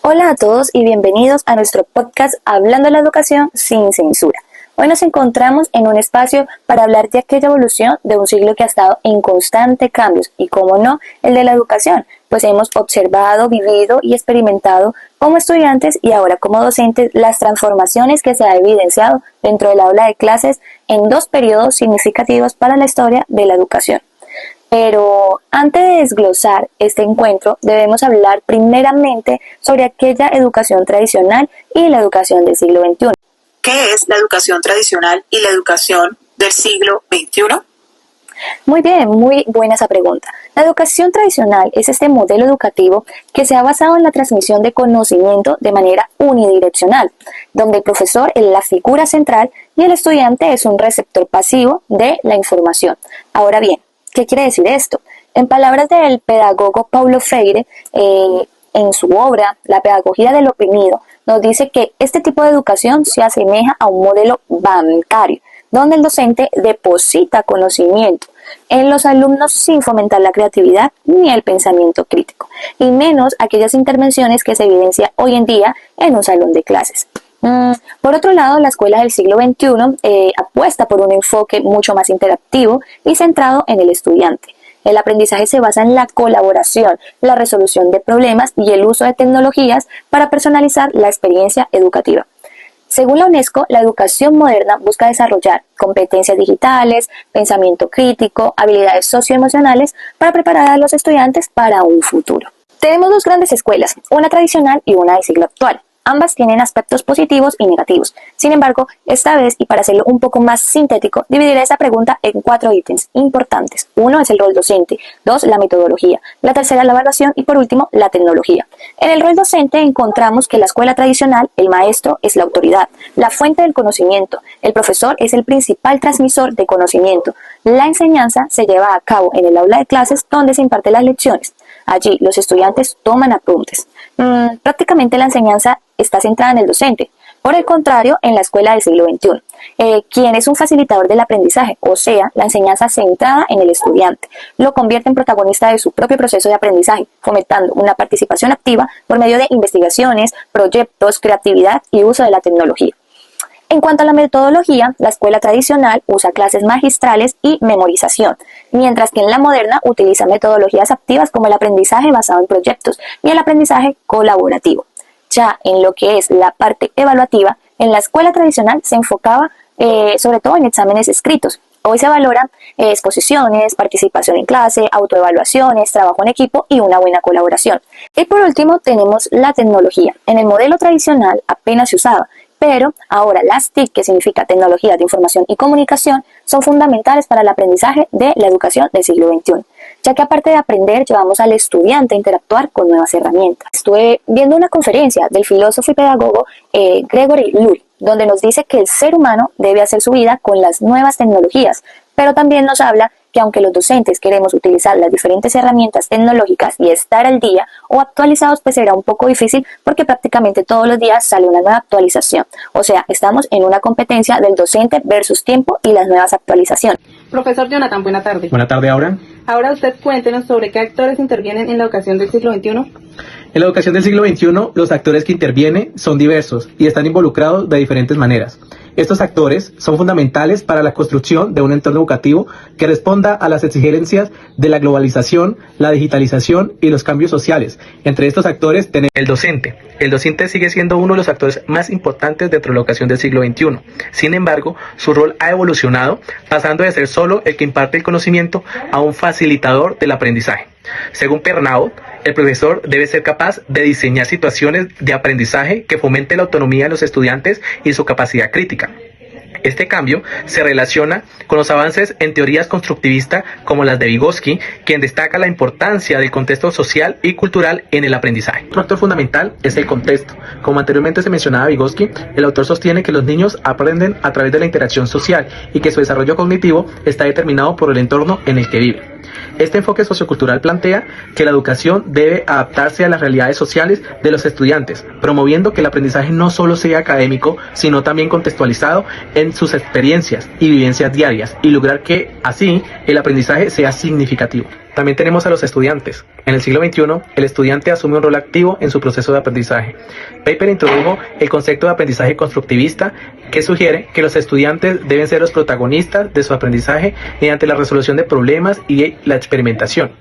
Hola a todos y bienvenidos a nuestro podcast Hablando de la Educación sin Censura. Hoy nos encontramos en un espacio para hablar de aquella evolución de un siglo que ha estado en constante cambios y, como no, el de la educación, pues hemos observado, vivido y experimentado como estudiantes y ahora como docentes las transformaciones que se ha evidenciado dentro del aula de clases en dos periodos significativos para la historia de la educación. Pero antes de desglosar este encuentro, debemos hablar primeramente sobre aquella educación tradicional y la educación del siglo XXI. ¿Qué es la educación tradicional y la educación del siglo XXI? Muy bien, muy buena esa pregunta. La educación tradicional es este modelo educativo que se ha basado en la transmisión de conocimiento de manera unidireccional, donde el profesor es la figura central y el estudiante es un receptor pasivo de la información. Ahora bien, ¿qué quiere decir esto? En palabras del pedagogo Paulo Freire, en su obra La pedagogía del oprimido, nos dice que este tipo de educación se asemeja a un modelo bancario, donde el docente deposita conocimiento en los alumnos sin fomentar la creatividad ni el pensamiento crítico, y menos aquellas intervenciones que se evidencian hoy en día en un salón de clases. Por otro lado, la escuela del siglo XXI apuesta por un enfoque mucho más interactivo y centrado en el estudiante. El aprendizaje se basa en la colaboración, la resolución de problemas y el uso de tecnologías para personalizar la experiencia educativa. Según la UNESCO, la educación moderna busca desarrollar competencias digitales, pensamiento crítico, habilidades socioemocionales para preparar a los estudiantes para un futuro. Tenemos dos grandes escuelas, una tradicional y una del siglo actual. Ambas tienen aspectos positivos y negativos. Sin embargo, esta vez, y para hacerlo un poco más sintético, dividiré esta pregunta en 4 ítems importantes. 1 es el rol docente, 2 la metodología, la tercera la evaluación y por último la tecnología. En el rol docente encontramos que la escuela tradicional, el maestro es la autoridad, la fuente del conocimiento, el profesor es el principal transmisor de conocimiento. La enseñanza se lleva a cabo en el aula de clases donde se imparten las lecciones. Allí los estudiantes toman apuntes. Prácticamente la enseñanza está centrada en el docente. Por el contrario, en la escuela del siglo XXI, quien es un facilitador del aprendizaje, o sea, la enseñanza centrada en el estudiante, lo convierte en protagonista de su propio proceso de aprendizaje, fomentando una participación activa por medio de investigaciones, proyectos, creatividad y uso de la tecnología. En cuanto a la metodología, la escuela tradicional usa clases magistrales y memorización, mientras que en la moderna utiliza metodologías activas como el aprendizaje basado en proyectos y el aprendizaje colaborativo. Ya en lo que es la parte evaluativa, en la escuela tradicional se enfocaba sobre todo en exámenes escritos. Hoy se valoran exposiciones, participación en clase, autoevaluaciones, trabajo en equipo y una buena colaboración. Y por último tenemos la tecnología. En el modelo tradicional apenas se usaba, pero ahora las TIC, que significa tecnologías de información y comunicación, son fundamentales para el aprendizaje de la educación del siglo XXI, ya que aparte de aprender, llevamos al estudiante a interactuar con nuevas herramientas. Estuve viendo una conferencia del filósofo y pedagogo Gregory Lurie, donde nos dice que el ser humano debe hacer su vida con las nuevas tecnologías, pero también nos habla que aunque los docentes queremos utilizar las diferentes herramientas tecnológicas y estar al día o actualizados, pues será un poco difícil porque prácticamente todos los días sale una nueva actualización. O sea, estamos en una competencia del docente versus tiempo y las nuevas actualizaciones. Profesor Jonathan, buena tarde. Buena tarde, Aura. Ahora usted cuéntenos sobre qué actores intervienen en la educación del siglo XXI. En la educación del siglo XXI, los actores que intervienen son diversos y están involucrados de diferentes maneras. Estos actores son fundamentales para la construcción de un entorno educativo que responda a las exigencias de la globalización, la digitalización y los cambios sociales. Entre estos actores tenemos el docente. El docente sigue siendo uno de los actores más importantes dentro de la educación del siglo XXI. Sin embargo, su rol ha evolucionado, pasando de ser solo el que imparte el conocimiento a un facilitador del aprendizaje. Según Pernaut, el profesor debe ser capaz de diseñar situaciones de aprendizaje que fomenten la autonomía de los estudiantes y su capacidad crítica. Este cambio se relaciona con los avances en teorías constructivistas como las de Vygotsky, quien destaca la importancia del contexto social y cultural en el aprendizaje. Otro factor fundamental es el contexto. Como anteriormente se mencionaba Vygotsky, el autor sostiene que los niños aprenden a través de la interacción social y que su desarrollo cognitivo está determinado por el entorno en el que viven. Este enfoque sociocultural plantea que la educación debe adaptarse a las realidades sociales de los estudiantes, promoviendo que el aprendizaje no solo sea académico, sino también contextualizado en en sus experiencias y vivencias diarias y lograr que así el aprendizaje sea significativo. También tenemos a los estudiantes. En el siglo XXI, el estudiante asume un rol activo en su proceso de aprendizaje. Paper introdujo el concepto de aprendizaje constructivista, que sugiere que los estudiantes deben ser los protagonistas de su aprendizaje mediante la resolución de problemas y la experimentación.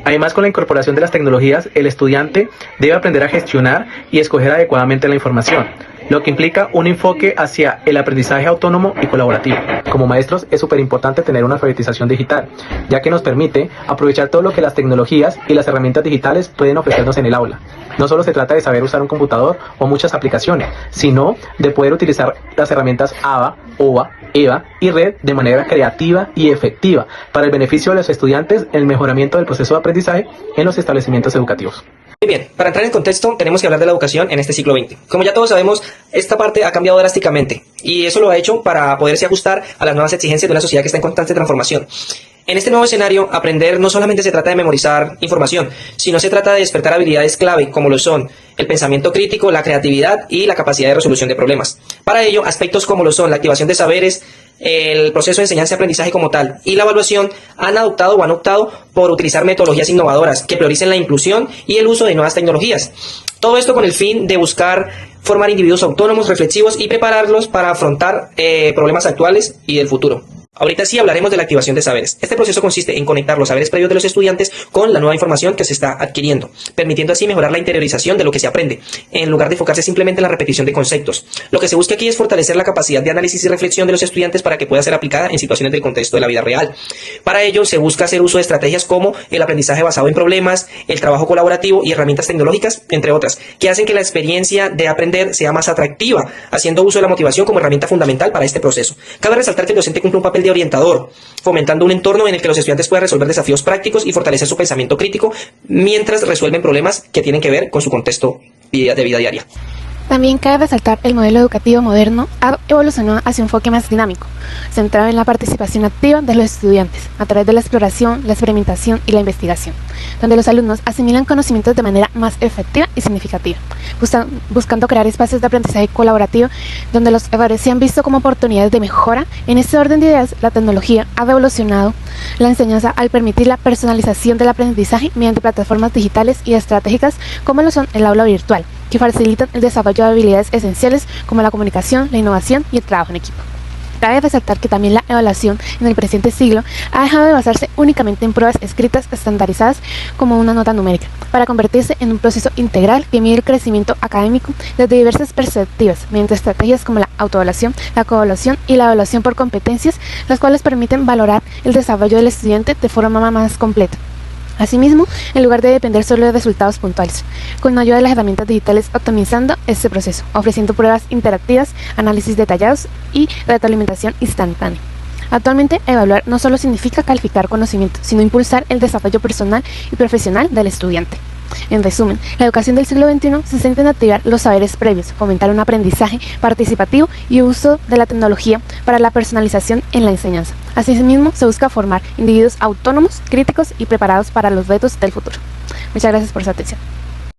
Además, con la incorporación de las tecnologías, el estudiante debe aprender a gestionar y escoger adecuadamente la información, lo que implica un enfoque hacia el aprendizaje autónomo y colaborativo. Como maestros es súper importante tener una alfabetización digital, ya que nos permite aprovechar todo lo que las tecnologías y las herramientas digitales pueden ofrecernos en el aula. No solo se trata de saber usar un computador o muchas aplicaciones, sino de poder utilizar las herramientas ABA, OVA, EVA y RED de manera creativa y efectiva para el beneficio de los estudiantes en el mejoramiento del proceso de aprendizaje en los establecimientos educativos. Muy bien, para entrar en contexto tenemos que hablar de la educación en este siglo XX. Como ya todos sabemos, esta parte ha cambiado drásticamente y eso lo ha hecho para poderse ajustar a las nuevas exigencias de una sociedad que está en constante transformación. En este nuevo escenario, aprender no solamente se trata de memorizar información, sino se trata de despertar habilidades clave como lo son el pensamiento crítico, la creatividad y la capacidad de resolución de problemas. Para ello, aspectos como lo son la activación de saberes, el proceso de enseñanza y aprendizaje como tal y la evaluación han adoptado o han optado por utilizar metodologías innovadoras que prioricen la inclusión y el uso de nuevas tecnologías. Todo esto con el fin de buscar formar individuos autónomos, reflexivos y prepararlos para afrontar problemas actuales y del futuro. Ahorita sí hablaremos de la activación de saberes. Este proceso consiste en conectar los saberes previos de los estudiantes con la nueva información que se está adquiriendo, permitiendo así mejorar la interiorización de lo que se aprende, en lugar de enfocarse simplemente en la repetición de conceptos. Lo que se busca aquí es fortalecer la capacidad de análisis y reflexión de los estudiantes para que pueda ser aplicada en situaciones del contexto de la vida real. Para ello se busca hacer uso de estrategias como el aprendizaje basado en problemas, el trabajo colaborativo y herramientas tecnológicas, entre otras, que hacen que la experiencia de aprender sea más atractiva, haciendo uso de la motivación como herramienta fundamental para este proceso. Cabe resaltar que el docente cumple un papel de orientador, fomentando un entorno en el que los estudiantes puedan resolver desafíos prácticos y fortalecer su pensamiento crítico mientras resuelven problemas que tienen que ver con su contexto de vida diaria. También cabe resaltar el modelo educativo moderno ha evolucionado hacia un enfoque más dinámico, centrado en la participación activa de los estudiantes a través de la exploración, la experimentación y la investigación, donde los alumnos asimilan conocimientos de manera más efectiva y significativa, buscando crear espacios de aprendizaje colaborativo donde los errores se han visto como oportunidades de mejora. En este orden de ideas, la tecnología ha revolucionado la enseñanza al permitir la personalización del aprendizaje mediante plataformas digitales y estratégicas como lo son el aula virtual, que facilitan el desarrollo de habilidades esenciales como la comunicación, la innovación y el trabajo en equipo. Cabe resaltar que también la evaluación en el presente siglo ha dejado de basarse únicamente en pruebas escritas estandarizadas como una nota numérica, para convertirse en un proceso integral que mide el crecimiento académico desde diversas perspectivas, mediante estrategias como la autoevaluación, la coevaluación y la evaluación por competencias, las cuales permiten valorar el desarrollo del estudiante de forma más completa. Asimismo, en lugar de depender solo de resultados puntuales, con ayuda de las herramientas digitales optimizando este proceso, ofreciendo pruebas interactivas, análisis detallados y retroalimentación instantánea. Actualmente, evaluar no solo significa calificar conocimiento, sino impulsar el desarrollo personal y profesional del estudiante. En resumen, la educación del siglo XXI se centra en activar los saberes previos, fomentar un aprendizaje participativo y uso de la tecnología para la personalización en la enseñanza. Asimismo, se busca formar individuos autónomos, críticos y preparados para los retos del futuro. Muchas gracias por su atención.